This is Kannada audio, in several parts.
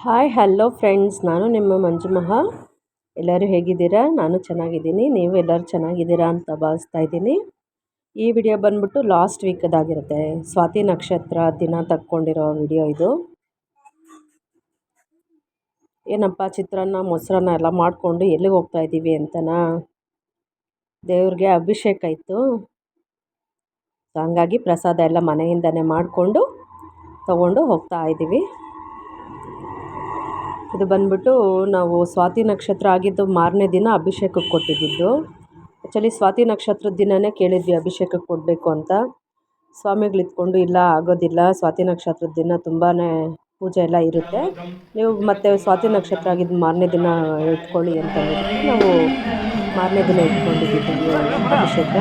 ಹಾಯ್ ಹಲೋ ಫ್ರೆಂಡ್ಸ್, ನಾನು ನಿಮ್ಮ ಮಂಜು ಮಹಾ. ಎಲ್ಲರೂ ಹೇಗಿದ್ದೀರಾ? ನಾನು ಚೆನ್ನಾಗಿದ್ದೀನಿ. ನೀವು ಎಲ್ಲರೂ ಚೆನ್ನಾಗಿದ್ದೀರಾ ಅಂತ ಭಾವಿಸ್ತಾ ಇದ್ದೀನಿ. ಈ ವಿಡಿಯೋ ಬಂದ್ಬಿಟ್ಟು ಲಾಸ್ಟ್ ವೀಕದಾಗಿರುತ್ತೆ. ಸ್ವಾತಿ ನಕ್ಷತ್ರ ದಿನ ತಕ್ಕೊಂಡಿರೋ ವಿಡಿಯೋ ಇದು. ಏನಪ್ಪ, ಚಿತ್ರಾನ್ನ ಮೊಸರನ್ನ ಎಲ್ಲ ಮಾಡಿಕೊಂಡು ಎಲ್ಲಿಗೆ ಹೋಗ್ತಾ ಇದ್ದೀವಿ ಅಂತನಾ? ದೇವ್ರಿಗೆ ಅಭಿಷೇಕ ಇತ್ತು, ಹಾಗಾಗಿ ಪ್ರಸಾದ ಎಲ್ಲ ಮನೆಯಿಂದನೇ ಮಾಡಿಕೊಂಡು ತಗೊಂಡು ಹೋಗ್ತಾ ಇದ್ದೀವಿ. ಇದು ಬಂದ್ಬಿಟ್ಟು ನಾವು ಸ್ವಾತಿ ನಕ್ಷತ್ರ ಆಗಿದ್ದು ಮಾರನೇ ದಿನ ಅಭಿಷೇಕಕ್ಕೆ ಕೊಟ್ಟಿದ್ದು. ಆ್ಯಕ್ಚುಲಿ ಸ್ವಾತಿ ನಕ್ಷತ್ರದ ದಿನವೇ ಕೇಳಿದ್ವಿ ಅಭಿಷೇಕಕ್ಕೆ ಕೊಡಬೇಕು ಅಂತ. ಸ್ವಾಮಿಗಳು ಇದ್ಕೊಂಡು ಇಲ್ಲ ಆಗೋದಿಲ್ಲ, ಸ್ವಾತಿ ನಕ್ಷತ್ರದ ದಿನ ತುಂಬಾ ಪೂಜೆ ಎಲ್ಲ ಇರುತ್ತೆ, ನೀವು ಮತ್ತೆ ಸ್ವಾತಿ ನಕ್ಷತ್ರ ಆಗಿದ್ದು ಮಾರನೇ ದಿನ ಇಟ್ಕೊಳ್ಳಿ ಅಂತಂದ್ಬಿಟ್ಟು ನಾವು ಮಾರನೇ ದಿನ ಇಟ್ಕೊಂಡಿದ್ದೀವಿ ಅಭಿಷೇಕ.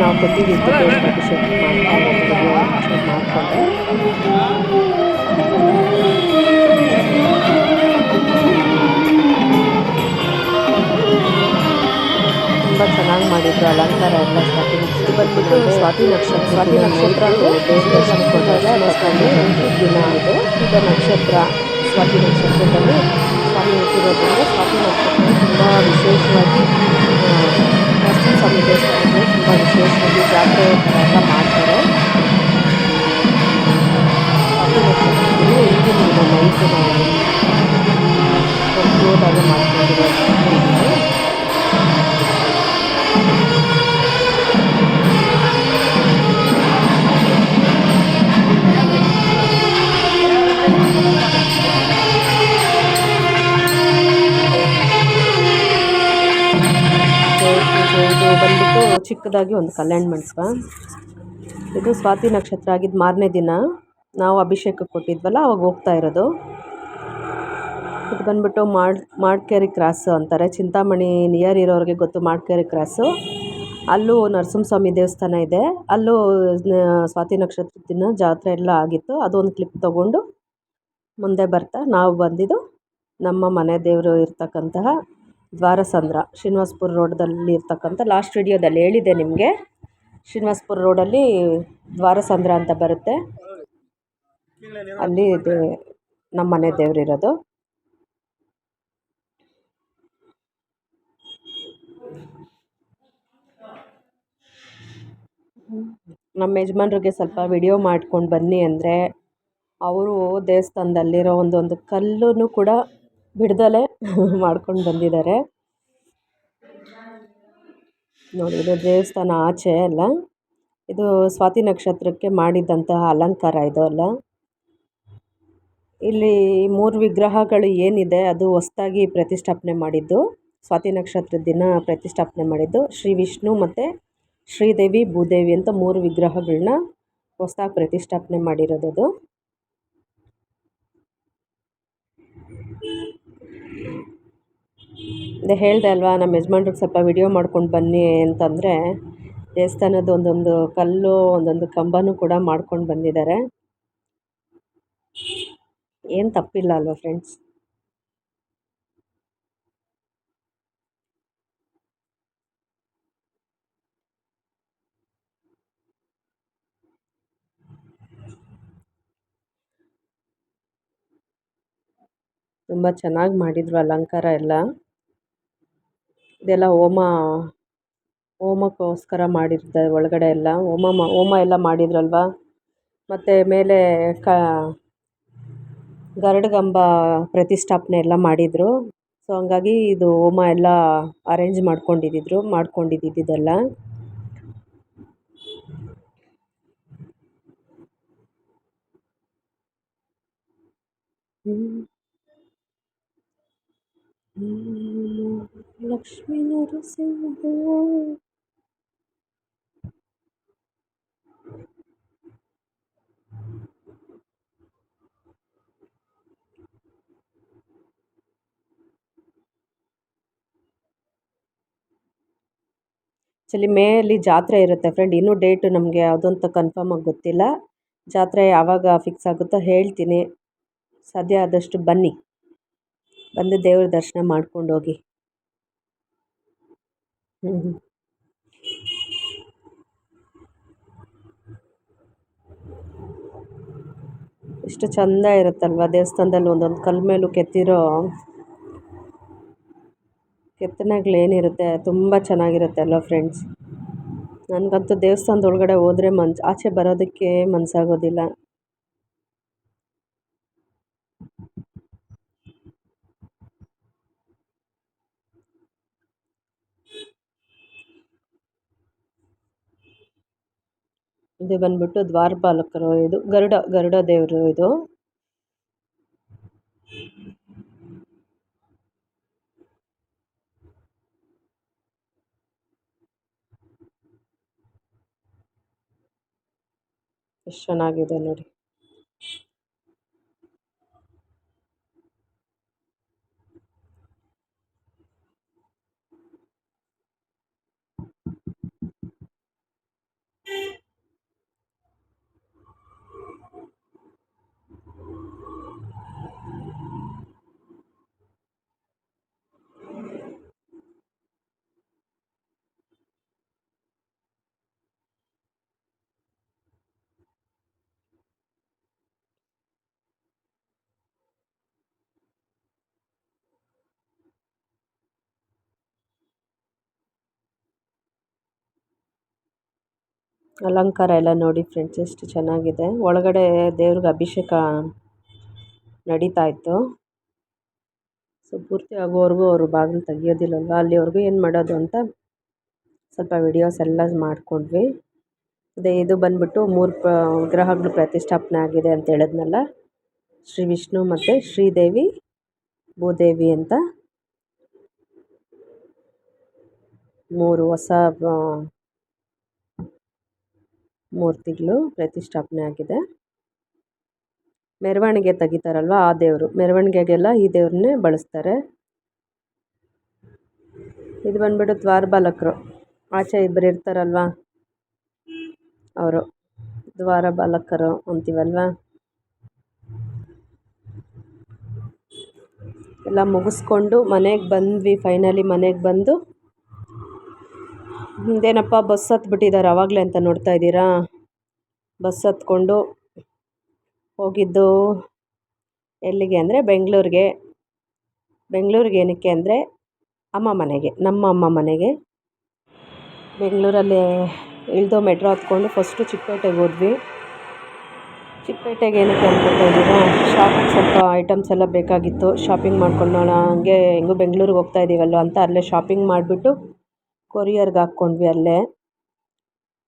ನಾವು ಕೊಟ್ಟಿದ್ದು ದೇವ್ರಿಗೆ ಅಭಿಷೇಕ ಮಾಡ್ತಾ ಮಾಡಿಕೊಂಡೆ. ತುಂಬ ಚೆನ್ನಾಗಿ ಮಾಡಿದ್ರು ಅಲಂಕಾರ ಎಲ್ಲ. ಬಂದ್ಬಿಟ್ಟು ಸ್ವಾತಿ ನಕ್ಷತ್ರ ಅಂದರೆ ದೇವ್ರ ದರ್ಶನಕ್ಕೆ ದಿನ ಇದೆ. ಇದು ನಕ್ಷತ್ರ ಸ್ವಾತಿ ನಕ್ಷತ್ರದಲ್ಲಿ ಸ್ವಾಮಿ ಹುಟ್ಟಿರೋದ್ರಿಂದ ಸ್ವಾತಿ ನಕ್ಷತ್ರ ತುಂಬ ವಿಶೇಷವಾಗಿ ನರಸಿಂಹ ಸ್ವಾಮಿ ದೇವಸ್ಥಾನದಲ್ಲಿ ತುಂಬ ವಿಶೇಷವಾಗಿ ಜಾತ್ರೆ ಥರ ಎಲ್ಲ ಮಾಡ್ತಾರೆ. ಸ್ವಾತಿ ನಕ್ಷತ್ರದಲ್ಲಿ ಈಗಿನ ನೈಟು ನಾವು ಜೋರಾಗಿ ಮಾಡ್ಕೊಂಡಿರೋದು. ಇದು ಬಂದ್ಬಿಟ್ಟು ಚಿಕ್ಕದಾಗಿ ಒಂದು ಕಲ್ಯಾಣ ಮಂಟಪ. ಇದು ಸ್ವಾತಿ ನಕ್ಷತ್ರ ಆಗಿದ್ದು ಮಾರನೇ ದಿನ ನಾವು ಅಭಿಷೇಕಕ್ಕೆ ಕೊಟ್ಟಿದ್ವಲ್ಲ, ಅವಾಗ ಹೋಗ್ತಾ ಇರೋದು. ಇದು ಬಂದ್ಬಿಟ್ಟು ಮಾಡ್ಕೇರಿ ಕ್ರಾಸು ಅಂತಾರೆ. ಚಿಂತಾಮಣಿ ನಿಯರ್ ಇರೋರಿಗೆ ಗೊತ್ತು ಮಾಡ್ಕೇರಿ ಕ್ರಾಸು. ಅಲ್ಲೂ ನರಸಿಂಹಸ್ವಾಮಿ ದೇವಸ್ಥಾನ ಇದೆ. ಅಲ್ಲೂ ಸ್ವಾತಿ ನಕ್ಷತ್ರದ ದಿನ ಜಾತ್ರೆ ಎಲ್ಲ ಆಗಿತ್ತು. ಅದೊಂದು ಕ್ಲಿಪ್ ತೊಗೊಂಡು ಮುಂದೆ ಬರ್ತಾ ನಾವು ಬಂದಿದ್ದು ನಮ್ಮ ಮನೆ ದೇವರು ಇರ್ತಕ್ಕಂತಹ ದ್ವಾರಸಂದ್ರ, ಶ್ರೀನಿವಾಸಪುರ ರೋಡ್ದಲ್ಲಿ ಇರ್ತಕ್ಕಂಥ, ಲಾಸ್ಟ್ ವಿಡಿಯೋದಲ್ಲಿ ಹೇಳಿದೆ ನಿಮಗೆ, ಶ್ರೀನಿವಾಸಪುರ ರೋಡಲ್ಲಿ ದ್ವಾರಸಂದ್ರ ಅಂತ ಬರುತ್ತೆ, ಅಲ್ಲಿ ನಮ್ಮ ಮನೆ ದೇವರಿರೋದು. ನಮ್ಮ ಯಜಮಾನ್ರಿಗೆ ಸ್ವಲ್ಪ ವಿಡಿಯೋ ಮಾಡ್ಕೊಂಡು ಬನ್ನಿ ಅಂದರೆ ಅವರು ದೇವಸ್ಥಾನದಲ್ಲಿರೋ ಒಂದೊಂದು ಕಲ್ಲೂ ಕೂಡ ಬಿಡ್ದಲೇ ಮಾಡ್ಕೊಂಡು ಬಂದಿದ್ದಾರೆ ನೋಡಿ. ಇದು ದೇವಸ್ಥಾನ ಆಚೆ ಅಲ್ಲ, ಇದು ಸ್ವಾತಿ ನಕ್ಷತ್ರಕ್ಕೆ ಮಾಡಿದಂತಹ ಅಲಂಕಾರ ಇದು ಅಲ್ಲ. ಇಲ್ಲಿ 3 ವಿಗ್ರಹಗಳು ಏನಿದೆ ಅದು ಹೊಸದಾಗಿ ಪ್ರತಿಷ್ಠಾಪನೆ ಮಾಡಿದ್ದು, ಸ್ವಾತಿ ನಕ್ಷತ್ರದ ದಿನ ಪ್ರತಿಷ್ಠಾಪನೆ ಮಾಡಿದ್ದು. ಶ್ರೀ ವಿಷ್ಣು ಮತ್ತು ಶ್ರೀದೇವಿ ಭೂದೇವಿ ಅಂತ 3 ವಿಗ್ರಹಗಳನ್ನ ಹೊಸದಾಗಿ ಪ್ರತಿಷ್ಠಾಪನೆ ಮಾಡಿರೋದು. ಅದೇ ಹೇಳಿದೆ ಅಲ್ವಾ, ನಮ್ಮ ಯಜಮಾನ್ರಿಗೆ ಸ್ವಲ್ಪ ವಿಡಿಯೋ ಮಾಡ್ಕೊಂಡು ಬನ್ನಿ ಅಂತಂದರೆ ದೇವಸ್ಥಾನದ ಒಂದೊಂದು ಕಲ್ಲು ಒಂದೊಂದು ಕಂಬನೂ ಕೂಡ ಮಾಡ್ಕೊಂಡು ಬಂದಿದ್ದಾರೆ. ಏನು ತಪ್ಪಿಲ್ಲ ಅಲ್ವಾ ಫ್ರೆಂಡ್ಸ್? ತುಂಬ ಚೆನ್ನಾಗಿ ಮಾಡಿದರು ಅಲಂಕಾರ ಎಲ್ಲ. ಇದೆಲ್ಲ ಹೋಮಕ್ಕೋಸ್ಕರ ಮಾಡಿರ್ತಾರೆ ಒಳಗಡೆ ಎಲ್ಲ. ಹೋಮ ಎಲ್ಲ ಮಾಡಿದ್ರಲ್ವ. ಮತ್ತು ಮೇಲೆ ಗರುಡಗಂಬ ಪ್ರತಿಷ್ಠಾಪನೆ ಎಲ್ಲ ಮಾಡಿದರು. ಸೊ ಹಂಗಾಗಿ ಇದು ಹೋಮ ಎಲ್ಲ ಅರೇಂಜ್ ಮಾಡ್ಕೊಂಡಿದ್ದಿದ್ದೆಲ್ಲ. ಲಕ್ಷ್ಮೀ ನರಸಿಂಹ. ಆ್ಯಕ್ಚುಲಿ ಮೇಯಲ್ಲಿ ಜಾತ್ರೆ ಇರುತ್ತೆ ಫ್ರೆಂಡ್. ಇನ್ನೂ ಡೇಟು ನಮಗೆ ಯಾವುದಂತ ಕನ್ಫರ್ಮಾಗಿ ಗೊತ್ತಿಲ್ಲ. ಜಾತ್ರೆ ಯಾವಾಗ ಫಿಕ್ಸ್ ಆಗುತ್ತೋ ಹೇಳ್ತೀನಿ. ಸಾಧ್ಯ ಆದಷ್ಟು ಬನ್ನಿ, ಬಂದು ದೇವ್ರ ದರ್ಶನ ಮಾಡ್ಕೊಂಡು ಹೋಗಿ. ಎಷ್ಟು ಚೆಂದ ಇರುತ್ತಲ್ವ ದೇವಸ್ಥಾನದಲ್ಲಿ ಒಂದೊಂದು ಕಲ್ಲು ಮೇಲೂ ಕೆತ್ತಿರೋ ಕೆತ್ತನೆಗಳೇನಿರುತ್ತೆ ತುಂಬ ಚೆನ್ನಾಗಿರುತ್ತೆ ಅಲ್ವ ಫ್ರೆಂಡ್ಸ್. ನನಗಂತೂ ದೇವಸ್ಥಾನದ ಒಳಗಡೆ ಹೋದರೆ ಆಚೆ ಬರೋದಕ್ಕೆ ಮನಸ್ಸಾಗೋದಿಲ್ಲ. ಇದು ಬಂದ್ಬಿಟ್ಟು ದ್ವಾರಪಾಲಕರು, ಇದು ಗರುಡ ದೇವರು. ಇದು ಎಷ್ಟು ಚೆನ್ನಾಗಿದೆ ನೋಡಿ. ಅಲಂಕಾರ ಎಲ್ಲ ನೋಡಿ ಫ್ರೆಂಡ್ಸ್ ಎಷ್ಟು ಚೆನ್ನಾಗಿದೆ. ಒಳಗಡೆ ದೇವ್ರಿಗೆ ಅಭಿಷೇಕ ನಡೀತಾ ಇತ್ತು. ಸೊ ಪೂರ್ತಿ ಆಗೋವರೆಗೂ ಅವರು ಬಾಗಿಲು ತೆಗಿಯೋದಿಲ್ಲಲ್ವ, ಅಲ್ಲಿವರೆಗೂ ಏನು ಮಾಡೋದು ಅಂತ ಸ್ವಲ್ಪ ವಿಡಿಯೋಸ್ ಎಲ್ಲ ಮಾಡಿಕೊಂಡ್ವಿ. ಇದು ಬಂದ್ಬಿಟ್ಟು 3 ವಿಗ್ರಹಗಳು ಪ್ರತಿಷ್ಠಾಪನೆ ಆಗಿದೆ ಅಂತ ಹೇಳಿದ್ನಲ್ಲ, ಶ್ರೀ ವಿಷ್ಣು ಮತ್ತು ಶ್ರೀದೇವಿ ಭೂದೇವಿ ಅಂತ 3 ಹೊಸ ಮೂರ್ತಿಗಳು ಪ್ರತಿಷ್ಠಾಪನೆ ಆಗಿದೆ. ಮೆರವಣಿಗೆ ತೆಗಿತಾರಲ್ವ ಆ ದೇವರು, ಮೆರವಣಿಗೆಗೆಲ್ಲ ಈ ದೇವ್ರನ್ನೇ ಬಳಸ್ತಾರೆ. ಇದು ಬಂದ್ಬಿಟ್ಟು ದ್ವಾರಪಾಲಕರು, ಆಚೆ ಇಬ್ಬರು ಇರ್ತಾರಲ್ವ ಅವರು ದ್ವಾರಪಾಲಕರು ಅಂತೀವಲ್ವ. ಎಲ್ಲ ಮುಗಿಸ್ಕೊಂಡು ಮನೆಗೆ ಬಂದ್ವಿ. ಫೈನಲಿ ಮನೆಗೆ ಬಂದು ಇದೇನಪ್ಪ ಬಸ್ ಹತ್ಬಿಟ್ಟಿದ್ದಾರೆ ಆವಾಗಲೇ ಅಂತ ನೋಡ್ತಾ ಇದ್ದೀರಾ. ಬಸ್ ಹತ್ಕೊಂಡು ಹೋಗಿದ್ದು ಎಲ್ಲಿಗೆ ಅಂದರೆ ಬೆಂಗಳೂರಿಗೆ ಏನಕ್ಕೆ ಅಂದರೆ ಅಮ್ಮ ಮನೆಗೆ, ನಮ್ಮ ಅಮ್ಮ ಮನೆಗೆ. ಬೆಂಗಳೂರಲ್ಲಿ ಇಳಿದು ಮೆಟ್ರೋ ಹತ್ಕೊಂಡು ಫಸ್ಟು ಚಿಕ್ಕಪೇಟೆಗೆ ಹೋದ್ವಿ. ಚಿಕ್ಕಪೇಟೆಗೆ ಏನಕ್ಕೆ ಅಂದ್ಕೊಳ್ತಾ ಇದ್ದೀರಾ, ಶಾಪಿಂಗ್ ಸ್ವಲ್ಪ ಐಟಮ್ಸ್ ಎಲ್ಲ ಬೇಕಾಗಿತ್ತು, ಶಾಪಿಂಗ್ ಮಾಡ್ಕೊಳ್ಳೋಣ. ಹಂಗೆ ಹೆಂಗೂ ಬೆಂಗಳೂರಿಗೆ ಹೋಗ್ತಾ ಇದ್ದೀವಲ್ವ ಅಂತ ಅಲ್ಲೇ ಶಾಪಿಂಗ್ ಮಾಡಿಬಿಟ್ಟು ಕೊರಿಯರ್ಗೆ ಹಾಕ್ಕೊಂಡ್ವಿ ಅಲ್ಲೇ.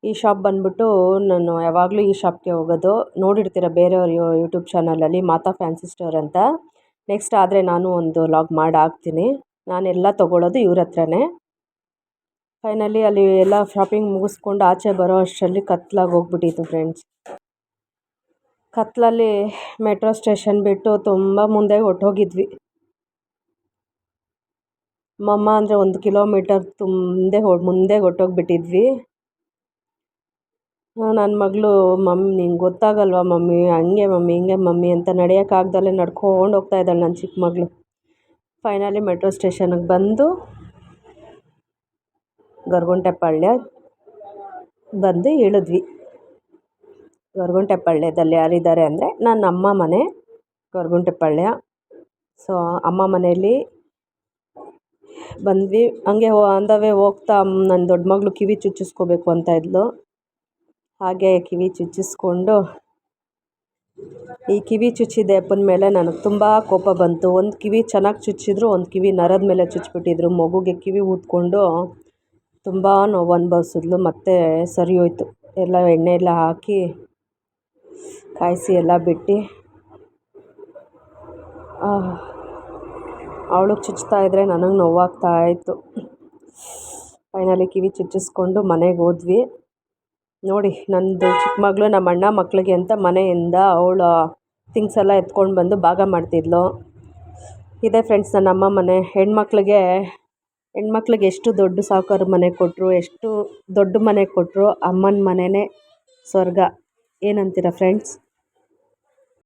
ಈ ಶಾಪ್ ಬಂದ್ಬಿಟ್ಟು ನಾನು ಯಾವಾಗಲೂ ಈ ಶಾಪ್ಗೆ ಹೋಗೋದು, ನೋಡಿರ್ತೀರ ಬೇರೆಯವ್ರ ಯೂಟ್ಯೂಬ್ ಚಾನಲಲ್ಲಿ ಮಾತಾ ಫ್ಯಾನ್ಸಿ ಸ್ಟೋರ್ ಅಂತ. ನೆಕ್ಸ್ಟ್ ಆದರೆ ನಾನು ಒಂದು ಲಾಗ್ ಮಾಡಿ ಹಾಕ್ತೀನಿ. ನಾನೆಲ್ಲ ತೊಗೊಳ್ಳೋದು ಇವ್ರ ಹತ್ರನೇ. ಫೈನಲಿ ಅಲ್ಲಿ ಎಲ್ಲ ಶಾಪಿಂಗ್ ಮುಗಿಸ್ಕೊಂಡು ಆಚೆ ಬರೋ ಅಷ್ಟರಲ್ಲಿ ಕತ್ಲಾಗಿ ಹೋಗ್ಬಿಟ್ಟಿತ್ತು ಫ್ರೆಂಡ್ಸ್. ಕತ್ಲಲ್ಲಿ ಮೆಟ್ರೋ ಸ್ಟೇಷನ್ ಬಿಟ್ಟು ತುಂಬ ಮುಂದೆ ಹೊರ್ಟೋಗಿದ್ವಿ. ಮಮ್ಮ ಅಂದರೆ 1 ಕಿಲೋಮೀಟರ್ ಮುಂದೆ ಹೊರ್ಟೋಗ್ಬಿಟ್ಟಿದ್ವಿ. ನನ್ನ ಮಗಳು ನಿಂಗೆ ಗೊತ್ತಾಗಲ್ವಾ ಮಮ್ಮಿ, ಹಂಗೆ ಮಮ್ಮಿ ಹಿಂಗೆ ಮಮ್ಮಿ ಅಂತ ನಡೆಯೋಕ್ಕಾಗ್ದಲ್ಲೇ ನಡ್ಕೊಂಡು ಹೋಗ್ತಾ ಇದ್ದಾಳೆ ನನ್ನ ಚಿಕ್ಕ ಮಗಳು. ಫೈನಲಿ ಮೆಟ್ರೋ ಸ್ಟೇಷನ್ಗೆ ಬಂದು ಗೊರಗುಂಟೆಪಾಳ್ಯ ಬಂದು ಇಳಿದ್ವಿ. ಗೊರಗುಂಟೆಪಾಳ್ಯದಲ್ಲಿ ಯಾರಿದ್ದಾರೆ ಅಂದರೆ ನನ್ನ ಅಮ್ಮ ಮನೆ ಗೊರಗುಂಟೆಪಾಳ್ಯ. ಸೊ ಅಮ್ಮ ಮನೆಯಲ್ಲಿ ಬಂದ್ವಿ. ಹಂಗೆ ಆನ್ ದ ವೇ ಹೋಗ್ತಾ ನನ್ನ ದೊಡ್ಡ ಮಗಳು ಕಿವಿ ಚುಚ್ಚಿಸ್ಕೋಬೇಕು ಅಂತ ಇದ್ಲು. ಹಾಗೆ ಕಿವಿ ಚುಚ್ಚಿಸ್ಕೊಂಡು, ಈ ಕಿವಿ ಚುಚ್ಚಿದ ಅಪ್ಪನ ಮೇಲೆ ನನಗೆ ತುಂಬ ಕೋಪ ಬಂತು. ಒಂದು ಕಿವಿ ಚೆನ್ನಾಗಿ ಚುಚ್ಚಿದ್ರು, ಒಂದು ಕಿವಿ ನರದ ಮೇಲೆ ಚುಚ್ಚಿಬಿಟ್ಟಿದ್ರು. ಮಗುಗೆ ಕಿವಿ ಊದ್ಕೊಂಡು ತುಂಬ ನೋವು ಅನುಭವಿಸಿದ್ಲು. ಮತ್ತೆ ಸರಿ ಹೋಯ್ತು, ಎಲ್ಲ ಎಣ್ಣೆ ಎಲ್ಲ ಹಾಕಿ ಕಾಯಿಸಿ ಎಲ್ಲ ಬಿಟ್ಟು ಅವಳಿಗೆ ಚುಚ್ತಾಯಿದ್ರೆ ನನಗೆ ನೋವಾಗ್ತಾಯಿತ್ತು. ಫೈನಲಿ ಕಿವಿ ಚುಚ್ಚಿಸ್ಕೊಂಡು ಮನೆಗೆ ಹೋದ್ವಿ. ನೋಡಿ ನನ್ನದು ಚಿಕ್ಕ ಮಗಳು ನಮ್ಮ ಅಣ್ಣ ಮಕ್ಕಳಿಗೆ ಅಂತ ಮನೆಯಿಂದ ಅವಳ ಥಿಂಗ್ಸ್ ಎಲ್ಲ ಎತ್ಕೊಂಡು ಬಂದು ಭಾಗ ಮಾಡ್ತಿದ್ಲು. ಇದೆ ಫ್ರೆಂಡ್ಸ್ ನನ್ನ ಅಮ್ಮ ಮನೆ. ಹೆಣ್ಮಕ್ಳಿಗೆ ಎಷ್ಟು ದೊಡ್ಡ ಸಾಹುಕಾರ ಮನೆ ಕೊಟ್ಟರು, ಎಷ್ಟು ದೊಡ್ಡ ಮನೆ ಕೊಟ್ಟರು, ಅಮ್ಮನ ಮನೆಯೇ ಸ್ವರ್ಗ. ಏನಂತೀರ ಫ್ರೆಂಡ್ಸ್?